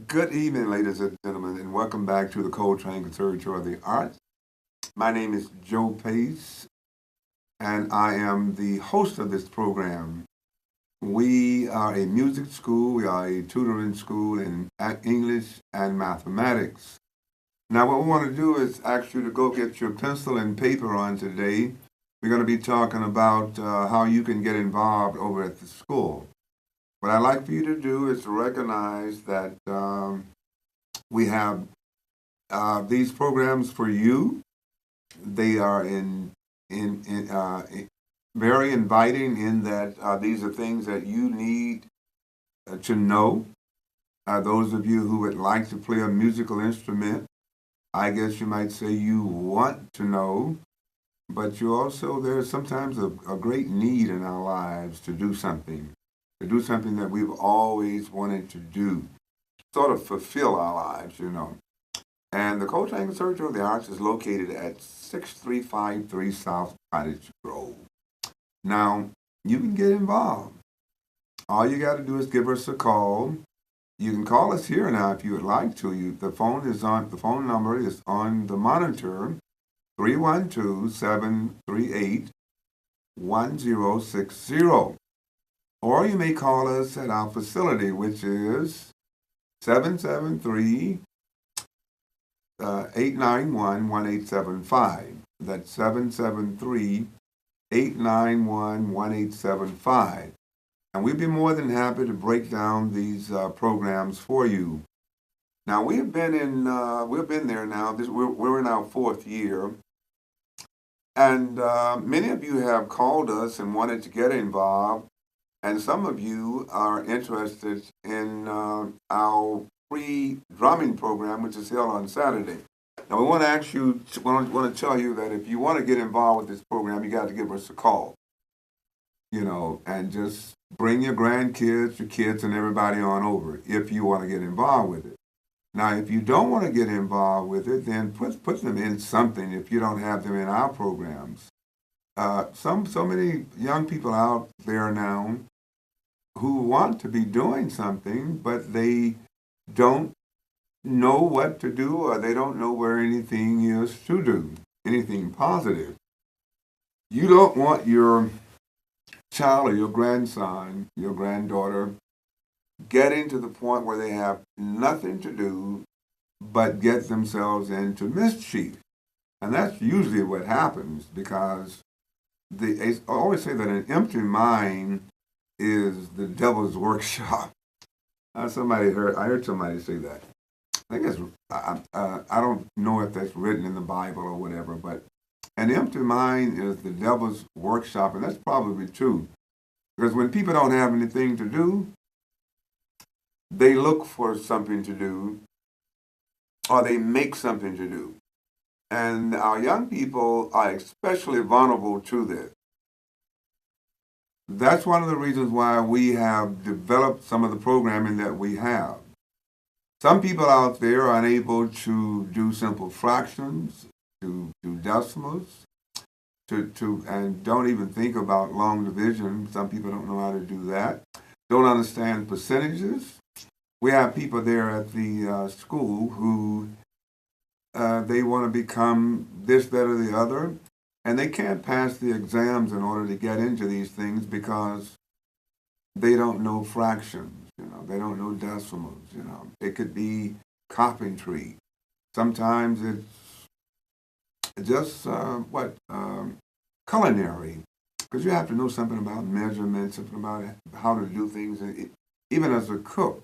Good evening, ladies and gentlemen, and welcome back to the Coltrane Conservatory of the Arts. My name is Joe Pace, and I am the host of this program. We are a music school, we are a tutoring school in English and mathematics. Now, what we want to do is ask you to go get your pencil and paper on today. We're going to be talking about how you can get involved over at the school. What I'd like for you to do is to recognize that we have these programs for you. They are very inviting in that these are things that you need to know. Those of you who would like to play a musical instrument, I guess you might say you want to know, but you also, there's sometimes a great need in our lives to do something that we've always wanted to do, sort of fulfill our lives. And the Coltrane Conservatory of the Arts is located at 6353 South Cottage Grove. Now, you can get involved. All you got to do is give us a call. You can call us here now if you would like to. The phone number is on the monitor, 312-738-1060. Or you may call us at our facility, which is 773 891-1875. That's 773-891-1875. And we'd be more than happy to break down these programs for you. Now we've been there now. We're in our fourth year, and many of you have called us and wanted to get involved, and some of you are interested in our free drumming program, which is held on Saturday. Now, we want to want to tell you that if you want to get involved with this program, you got to give us a call, and just bring your grandkids, your kids, and everybody on over if you want to get involved with it. Now, if you don't want to get involved with it, then put them in something if you don't have them in our programs. So many young people out there now who want to be doing something, but they don't know what to do, or they don't know where anything is to do, anything positive. You don't want your child or your grandson, your granddaughter, getting to the point where they have nothing to do but get themselves into mischief. And that's usually what happens, because I always say that an empty mind is the devil's workshop. I heard somebody say that. I think I don't know if that's written in the Bible or whatever, but an empty mind is the devil's workshop, and that's probably true. Because when people don't have anything to do, they look for something to do, or they make something to do. And our young people are especially vulnerable to this. That's one of the reasons why we have developed some of the programming that we have. Some people out there are unable to do simple fractions, to do decimals, and don't even think about long division. Some people don't know how to do that. Don't understand percentages. We have people there at the school who they want to become this, that, or the other, and they can't pass the exams in order to get into these things because they don't know fractions. They don't know decimals. It could be carpentry. Sometimes it's just culinary, because you have to know something about measurements, something about how to do things, even as a cook.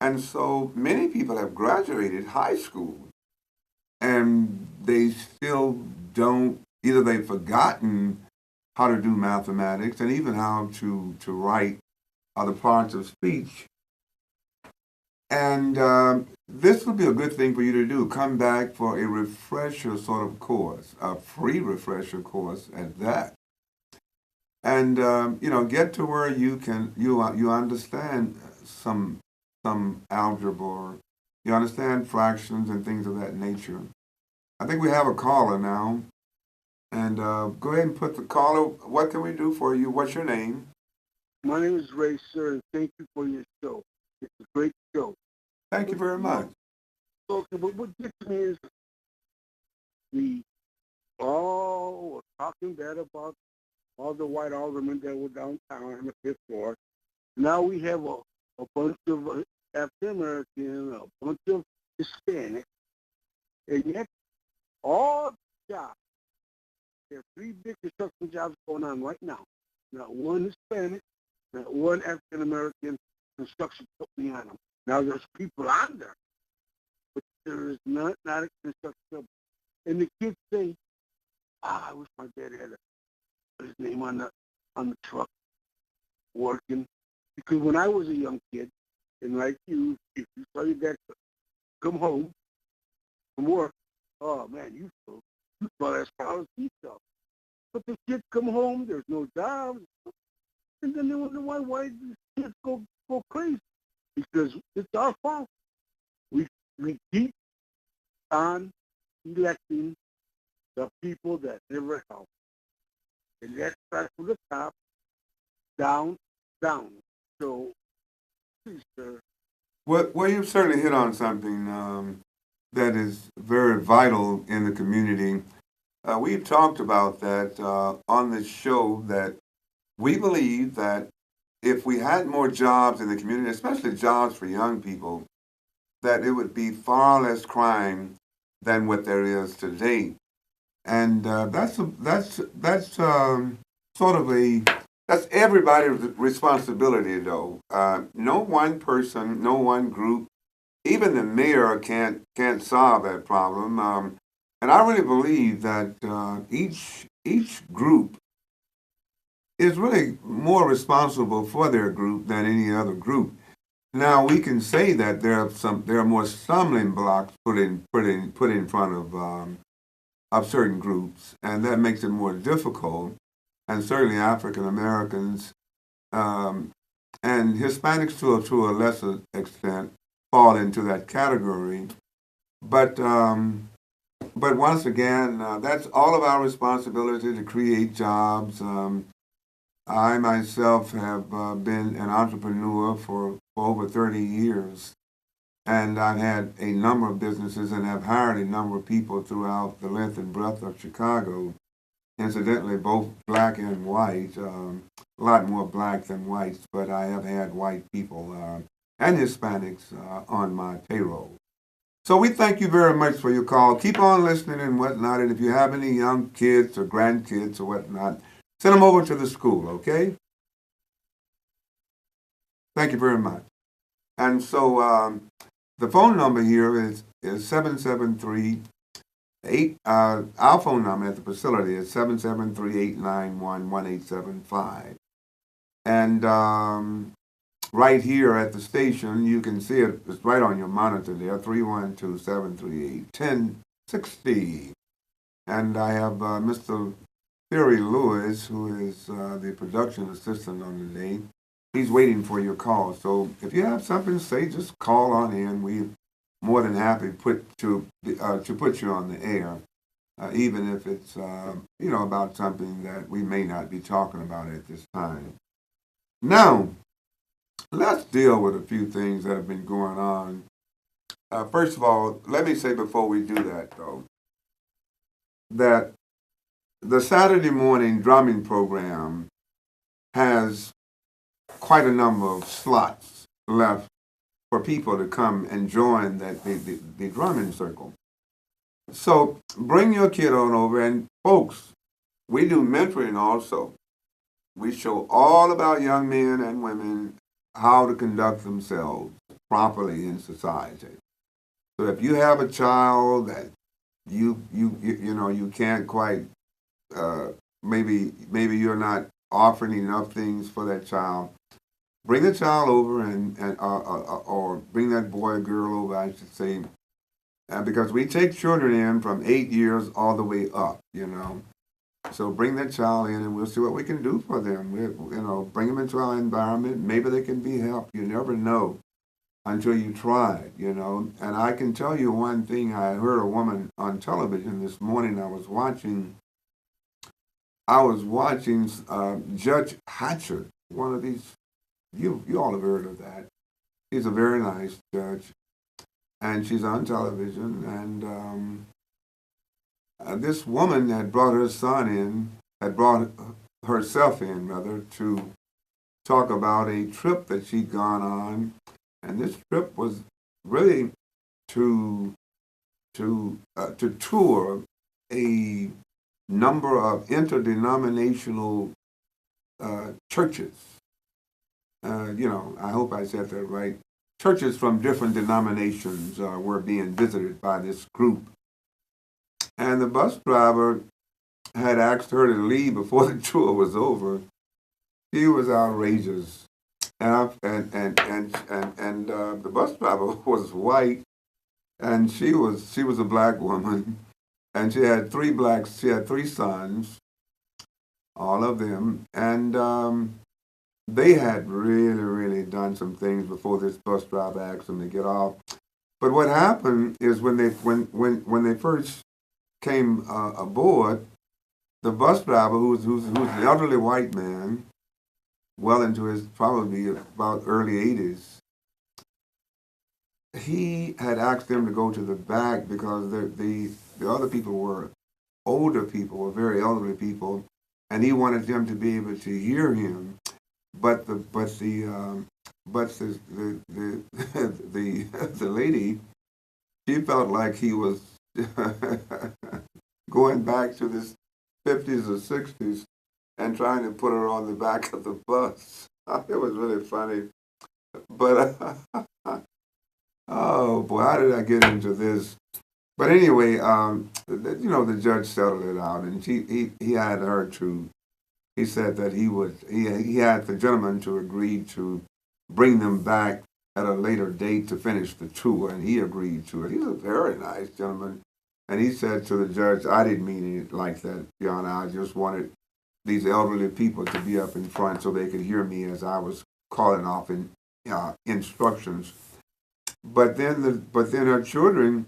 And so many people have graduated high school, and they still don't, either they've forgotten how to do mathematics and even how to write other parts of speech. And this would be a good thing for you to do. Come back for a refresher sort of course, a free refresher course at that. And, get to where you understand some algebra, you understand fractions and things of that nature. I think we have a caller now. And go ahead and put the caller. What can we do for you? What's your name? My name is Ray, sir, and thank you for your show. It's a great show. Thank you But, very much. okay, but what gets me is we all were talking bad about all the white aldermen that were downtown on the fifth floor. Now we have a bunch of African American, a bunch of Hispanic, and yet all jobs, there are three big construction jobs going on right now. Not one Hispanic, not one African American construction company on them. Now there's people on there, but there is not a construction company. And the kids say, I wish my dad had put his name on the truck working. Because when I was a young kid, and like you, if you saw your dad come home from work, oh man, you saw as far as he felt. But the kids come home, there's no jobs, and then they wonder why these kids go crazy. Because it's our fault. We we keep on electing the people that never help. And that starts from the top, down, down. So please, sir. Well, you've certainly hit on something that is very vital in the community. We've talked about that on this show that we believe that if we had more jobs in the community, especially jobs for young people, that it would be far less crime than what there is today. And that's sort of a that's everybody's responsibility, though. No one person, no one group, even the mayor can't solve that problem. And I really believe that each group is really more responsible for their group than any other group. Now we can say that there are more stumbling blocks put in front of certain groups, and that makes it more difficult. And certainly African Americans um, and Hispanics to a lesser extent fall into that category. But but once again, that's all of our responsibility to create jobs. I myself have been an entrepreneur for over 30 years, and I've had a number of businesses and have hired a number of people throughout the length and breadth of Chicago. Incidentally, both black and white, a lot more black than whites, but I have had white people and Hispanics on my payroll. So we thank you very much for your call. Keep on listening and whatnot, and if you have any young kids or grandkids or whatnot, send them over to the school, okay? Thank you very much. And so the phone number here is 773 8 our phone number at the facility is 773-891-1875. And right here at the station, you can see it. It's right on your monitor there, 312-738-1060. And I have Mr. Theory Lewis, who is the production assistant on the day. He's waiting for your call. So if you have something to say, just call on in. We're more than happy to put you on the air, even if it's about something that we may not be talking about at this time. Now, let's deal with a few things that have been going on. First of all, let me say before we do that, though, that the Saturday morning drumming program has quite a number of slots left for people to come and join the drumming circle. So bring your kid on over, and folks, we do mentoring also. We show all about young men and women how to conduct themselves properly in society. So if you have a child that you can't quite maybe you're not offering enough things for that child, bring the child over and or bring that boy or girl over, I should say, because we take children in from 8 years all the way up. So bring that child in, and we'll see what we can do for them. Bring them into our environment. Maybe they can be helped. You never know until you try. And I can tell you one thing. I heard a woman on television this morning. I was watching Judge Hatcher, one of these. You all have heard of that. He's a very nice judge. and she's on television. And this woman had brought her son in, had brought herself in, rather, to talk about a trip that she'd gone on. And this trip was really to to tour a number of interdenominational churches. I hope I said that right. Churches from different denominations were being visited by this group. And the bus driver had asked her to leave before the tour was over. She was outrageous. And the bus driver was white, and she was a black woman, and she had three sons, all of them, and they had really, really done some things before this bus driver asked them to get off. But what happened is when they first came aboard, the bus driver, who's an elderly white man, well into his probably about early 80s, he had asked them to go to the back because the other people were older people, were very elderly people, and he wanted them to be able to hear him. But the lady, she felt like he was going back to the 50s or 60s and trying to put her on the back of the bus. It was really funny. But oh boy, how did I get into this? But anyway, the judge settled it out, and he had her to. He said that he had the gentleman to agree to bring them back at a later date to finish the tour, and he agreed to it. He's a very nice gentleman, and he said to the judge, "I didn't mean it like that, Your Honor. I just wanted these elderly people to be up in front so they could hear me as I was calling off instructions." But then her children,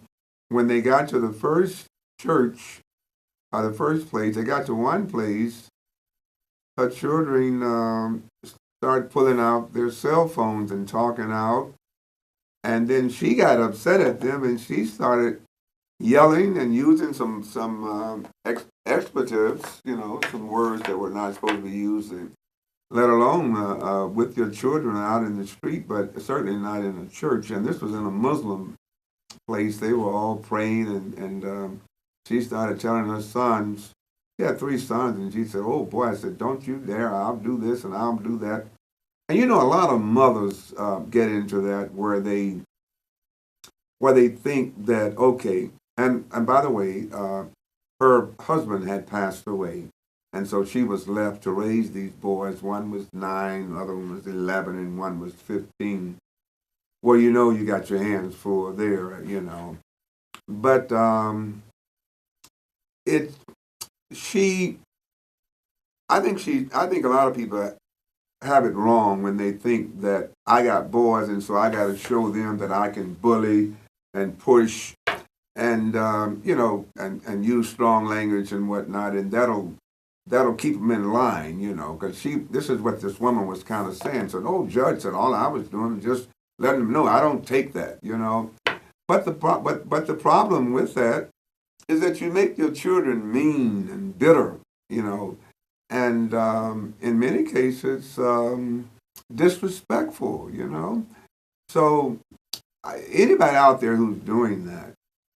when they got to the first church, or the first place, they got to one place. Her children started pulling out their cell phones and talking out, and then she got upset at them, and she started yelling and using some expletives, some words that were not supposed to be used, let alone with your children out in the street, but certainly not in a church. And this was in a Muslim place. They were all praying, and she started telling her sons. She had three sons, and she said, "Oh boy," I said, "don't you dare! I'll do this and I'll do that." And a lot of mothers get into that where they think that okay. And by the way, her husband had passed away, and so she was left to raise these boys. One was 9, the other one was 11, and one was 15. Well, you got your hands full there, But it, she, I think a lot of people have it wrong when they think that I got boys, and so I got to show them that I can bully and push and and use strong language and whatnot, and that'll keep them in line, because this is what this woman was kind of saying. So, no, judge said all I was doing was just letting them know I don't take that, But the problem with that is that you make your children mean and bitter, and in many cases disrespectful, So anybody out there who's doing that,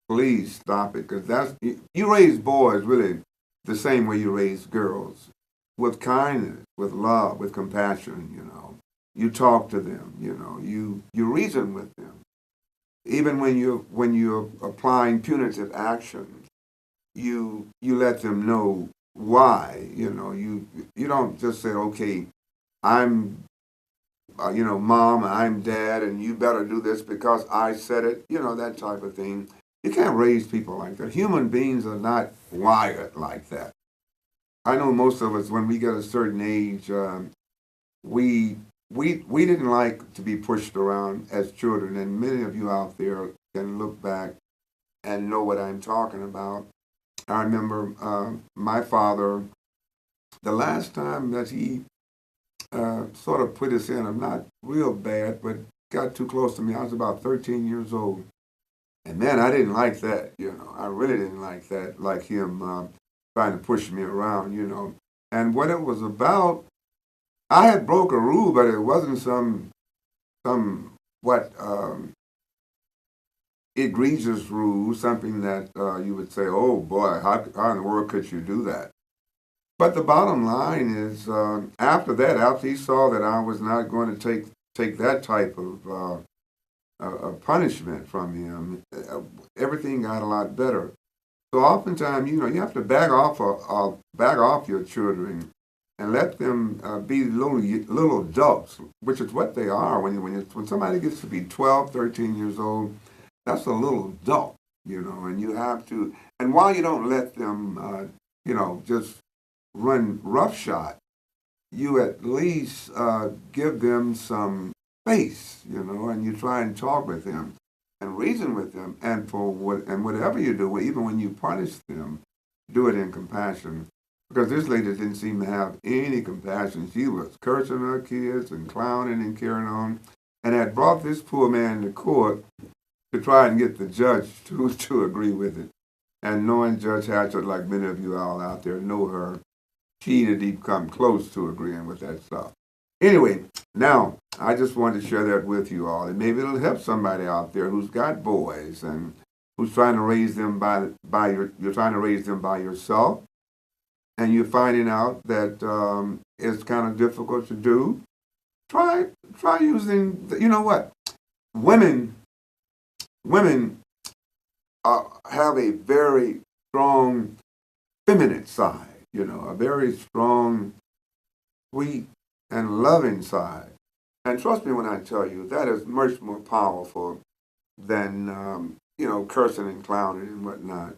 please stop it, because you raise boys really the same way you raise girls, with kindness, with love, with compassion. You talk to them. You reason with them. Even when you're applying punitive actions, you let them know why. You don't just say, okay, I'm mom, I'm dad, and you better do this because I said it. That type of thing. You can't raise people like that. Human beings are not wired like that. I know most of us, when we get a certain age, we didn't like to be pushed around as children, and many of you out there can look back and know what I'm talking about. I remember my father, the last time that he sort of put us in, I'm not real bad, but got too close to me. I was about 13 years old. And man, I didn't like that, you know. I really didn't like that, like him trying to push me around, you know. And what it was about, I had broke a rule, but it wasn't some what egregious rule, something that you would say, oh boy, how in the world could you do that? But the bottom line is, after that, after he saw that I was not going to take that type of punishment from him, everything got a lot better. So oftentimes, you know, you have to back off your children and let them be little adults, which is what they are when somebody gets to be 12, 13 years old. That's a little adult, you know, and you have to. And while you don't let them, you know, just run roughshod, you at least give them some space, you know, and you try and talk with them and reason with them, and whatever you do, even when you punish them, do it in compassion. Because this lady didn't seem to have any compassion. She was cursing her kids and clowning and carrying on, and had brought this poor man to court to try and get the judge to agree with it. And knowing Judge Hatchett, like many of you all out there know her, she didn't come close to agreeing with that stuff. Anyway, now I just wanted to share that with you all, and maybe it'll help somebody out there who's got boys and who's trying to raise them you're trying to raise them by yourself, and you're finding out that it's kind of difficult to do. Try using. You know what? Women women have a very strong feminine side. You know, a very strong, sweet, and loving side. And trust me when I tell you, that is much more powerful than, you know, cursing and clowning and whatnot.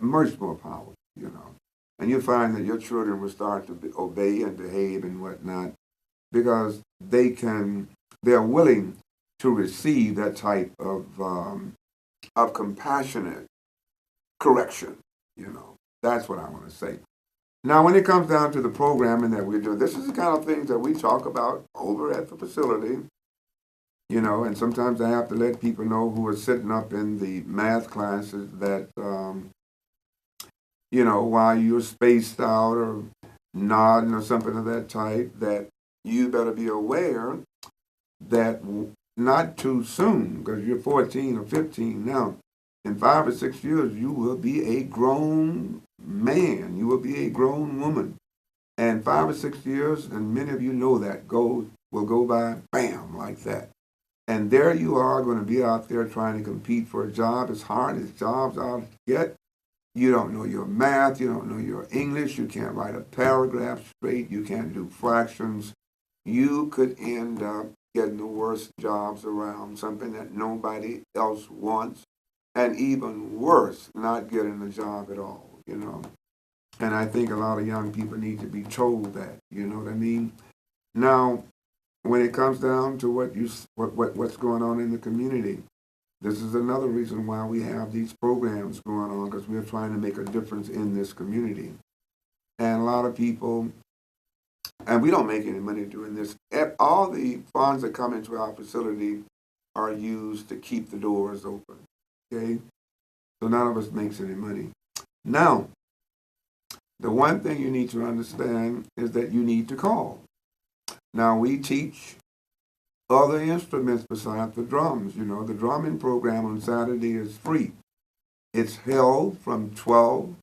Much more powerful, you know. And you find that your children will start to obey and behave and whatnot because they're willing to receive that type of compassionate correction, you know. That's what I want to say. Now, when it comes down to the programming that we're doing, this is the kind of things that we talk about over at the facility, you know, and sometimes I have to let people know who are sitting up in the math classes that, you know, while you're spaced out or nodding or something of that type, that you better be aware that not too soon, because you're 14 or 15 now, in 5 or 6 years, you will be a grown man. You will be a grown woman. And 5 or 6 years, and many of you know that, will go by, bam, like that. And there you are going to be out there trying to compete for a job as hard as jobs are to get. You don't know your math. You don't know your English. You can't write a paragraph straight. You can't do fractions. You could end up getting the worst jobs around, something that nobody else wants, and even worse, not getting a job at all, you know. And I think a lot of young people need to be told that, you know what I mean? Now, when it comes down to what's going on in the community, this is another reason why we have these programs going on, because we're trying to make a difference in this community. And a lot of people, and we don't make any money doing this. All the funds that come into our facility are used to keep the doors open. Okay? So none of us makes any money. Now, the one thing you need to understand is that you need to call. Now, we teach other instruments besides the drums. You know, the drumming program on Saturday is free. It's held from 10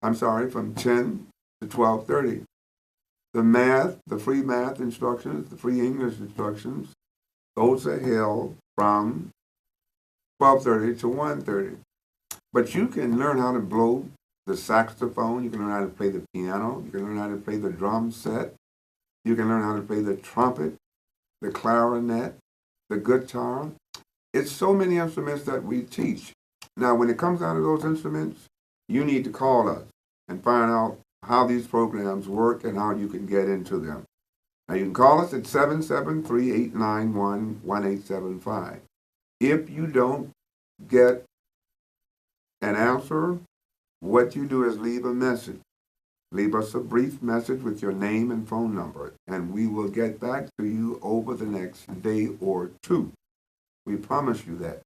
to 12:30. The free math instructions, the free English instructions, those are held from 12:30 to 1:30. But you can learn how to blow the saxophone, you can learn how to play the piano, you can learn how to play the drum set, you can learn how to play the trumpet, the clarinet, the guitar. It's so many instruments that we teach. Now, when it comes down to those instruments, you need to call us and find out how these programs work and how you can get into them. Now, you can call us at 773-891-1875. If you don't get an answer, what you do is leave a message. Leave us a brief message with your name and phone number, and we will get back to you over the next day or two. We promise you that.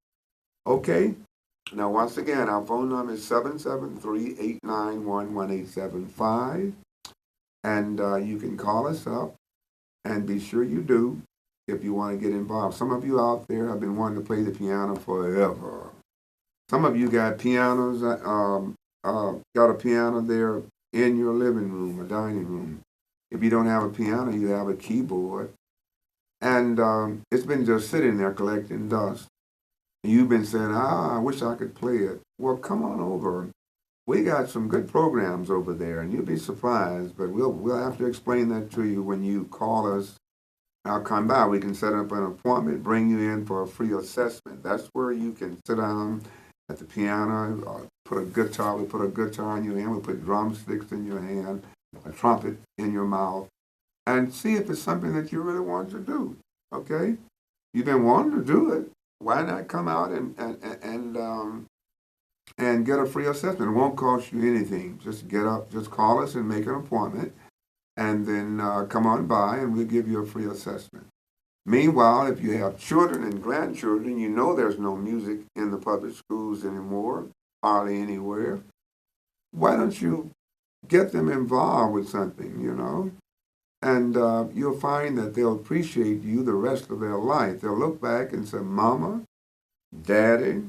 Okay? Now, once again, our phone number is 773-891-1875, and you can call us up, and be sure you do if you want to get involved. Some of you out there have been wanting to play the piano forever. Some of you got pianos, got a piano there in your living room or dining room. If you don't have a piano, you have a keyboard. And it's been just sitting there collecting dust. You've been saying, I wish I could play it. Well, come on over. We got some good programs over there, and you'll be surprised, but we'll have to explain that to you when you call us. I'll come by. We can set up an appointment, bring you in for a free assessment. That's where you can sit down at the piano, put a guitar. We put a guitar in your hand. We put drumsticks in your hand, a trumpet in your mouth, and see if it's something that you really want to do. Okay? You've been wanting to do it. Why not come out and get a free assessment? It won't cost you anything. Just get up, just call us and make an appointment, and then come on by and we'll give you a free assessment. Meanwhile, if you have children and grandchildren, you know there's no music in the public schools anymore, hardly anywhere. Why don't you get them involved with something, you know? And you'll find that they'll appreciate you the rest of their life. They'll look back and say, Mama, Daddy,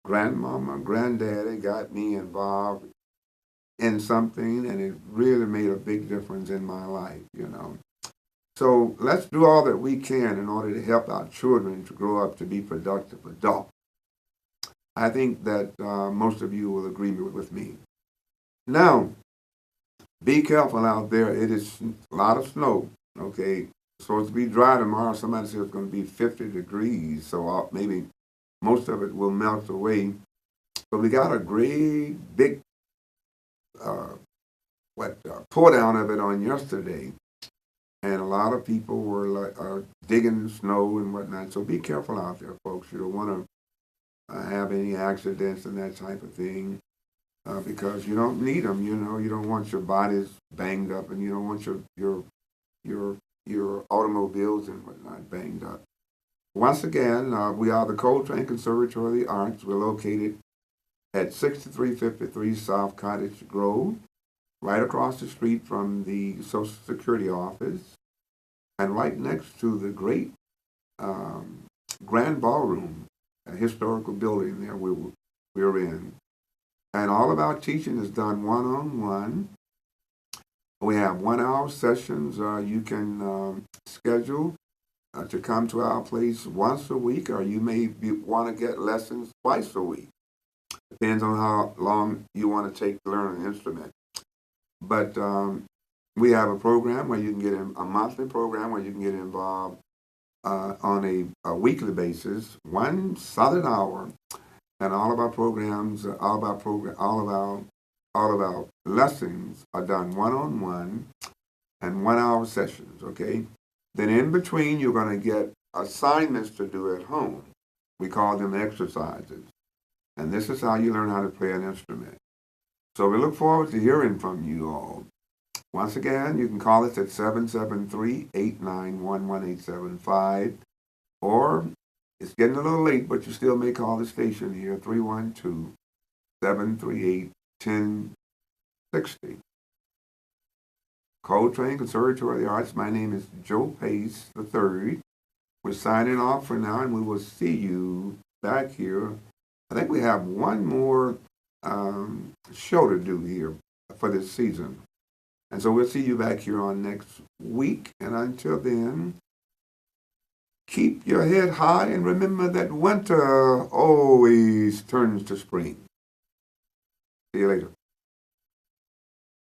Grandmama, Granddaddy got me involved in something, and it really made a big difference in my life, you know. So let's do all that we can in order to help our children to grow up to be productive adults. I think that most of you will agree with me. Now, be careful out there. It is a lot of snow, okay? It's supposed to be dry tomorrow. Somebody said it's going to be 50 degrees, so maybe most of it will melt away. But we got a great big pour down of it on yesterday, and a lot of people were like digging snow and whatnot. So be careful out there, folks. You don't want to have any accidents and that type of thing because you don't need them. You know, you don't want your bodies banged up, and you don't want your automobiles and whatnot banged up. Once again, we are the Coltrane Conservatory of the Arts. We're located at 6353 South Cottage Grove, right across the street from the Social Security office, and right next to the great Grand Ballroom, a historical building there we're in. And all of our teaching is done one-on-one. We have 1-hour sessions. You can schedule to come to our place once a week, or you may want to get lessons twice a week. Depends on how long you want to take to learn an instrument. But we have a program where you can get a monthly program where you can get involved on a weekly basis, 1 solid hour, and all of our programs, all of our lessons are done one-on-one and 1-hour sessions. Okay. Then in between, you're going to get assignments to do at home. We call them exercises. And this is how you learn how to play an instrument. So we look forward to hearing from you all. Once again, you can call us at 773-891-1875, or it's getting a little late, but you still may call the station here, 312-738-1060. Coltrane Conservatory of the Arts. My name is Joe Pace III. We're signing off for now, and we will see you back here. I think we have one more show to do here for this season. And so we'll see you back here on next week. And until then, keep your head high and remember that winter always turns to spring. See you later.